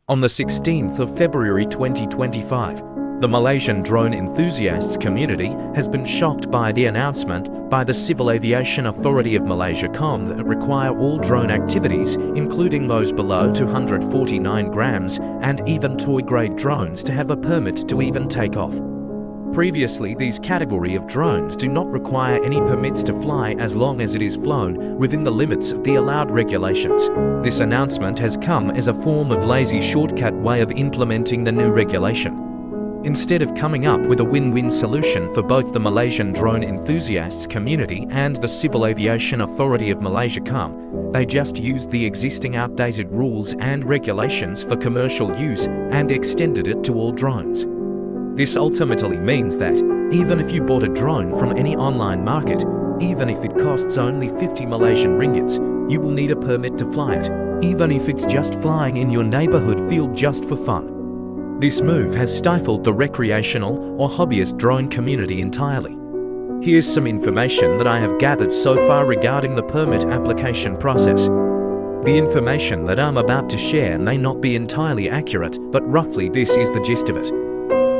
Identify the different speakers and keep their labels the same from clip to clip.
Speaker 1: On the 16th of February 2025, the Malaysian drone enthusiasts community has been shocked by the announcement by the Civil Aviation Authority of Malaysia CAAM that require all drone activities, including those below 249 grams and even toy-grade drones, to have a permit to even take off. Previously, these category of drones do not require any permits to fly as long as it is flown within the limits of the allowed regulations. This announcement has come as a form of lazy shortcut way of implementing the new regulation. Instead of coming up with a win-win solution for both the Malaysian drone enthusiasts community and the Civil Aviation Authority of Malaysia CAAM, they just used the existing outdated rules and regulations for commercial use and extended it to all drones. This ultimately means that, even if you bought a drone from any online market, even if it costs only 50 Malaysian ringgits, you will need a permit to fly it, even if it's just flying in your neighborhood field just for fun. This move has stifled the recreational or hobbyist drone community entirely. Here's some information that I have gathered so far regarding the permit application process. The information that I'm about to share may not be entirely accurate, but roughly this is the gist of it.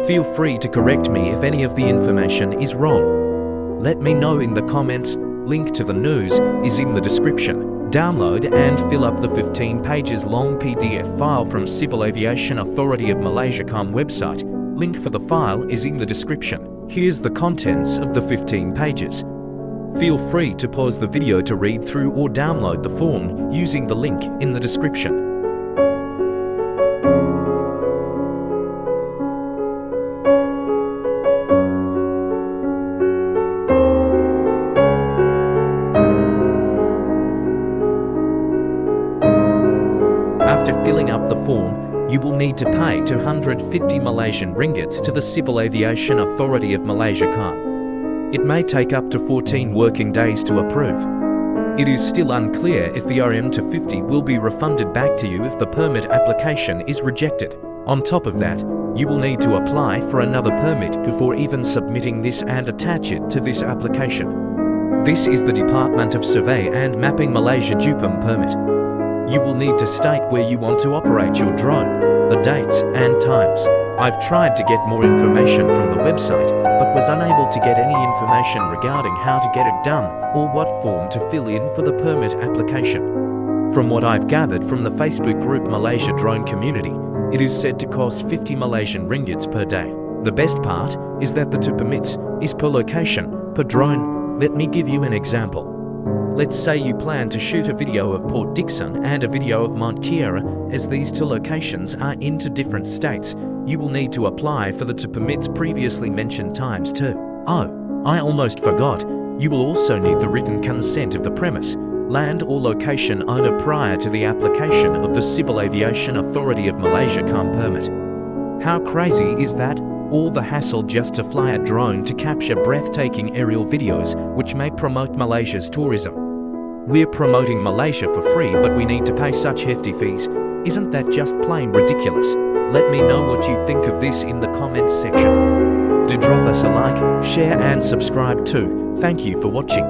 Speaker 1: Feel free to correct me if any of the information is wrong. Let me know in the comments. Link to the news is in the description. Download and fill up the 15 pages long PDF file from Civil Aviation Authority of Malaysia CAAM website. Link for the file is in the description. Here's the contents of the 15 pages. Feel free to pause the video to read through or download the form using the link in the description. After filling up the form, you will need to pay 250 Malaysian ringgits to the Civil Aviation Authority of Malaysia CAAM. It may take up to 14 working days to approve. It is still unclear if the RM250 will be refunded back to you if the permit application is rejected. On top of that, you will need to apply for another permit before even submitting this and attach it to this application. This is the Department of Survey and Mapping Malaysia DJI permit. You will need to state where you want to operate your drone, the dates and times. I've tried to get more information from the website, but was unable to get any information regarding how to get it done or what form to fill in for the permit application. From what I've gathered from the Facebook group Malaysia Drone Community, it is said to cost 50 Malaysian ringgits per day. The best part is that the two permits is per location, per drone. Let me give you an example. Let's say you plan to shoot a video of Port Dickson and a video of Mount Kiara. As these two locations are in two different states, you will need to apply for the two permits previously mentioned times too. Oh, I almost forgot. You will also need the written consent of the premise, land or location owner prior to the application of the Civil Aviation Authority of Malaysia CAAM permit. How crazy is that? All the hassle just to fly a drone to capture breathtaking aerial videos which may promote Malaysia's tourism. We're promoting Malaysia for free, but we need to pay such hefty fees. Isn't that just plain ridiculous? Let me know what you think of this in the comments section. Do drop us a like, share and subscribe too. Thank you for watching.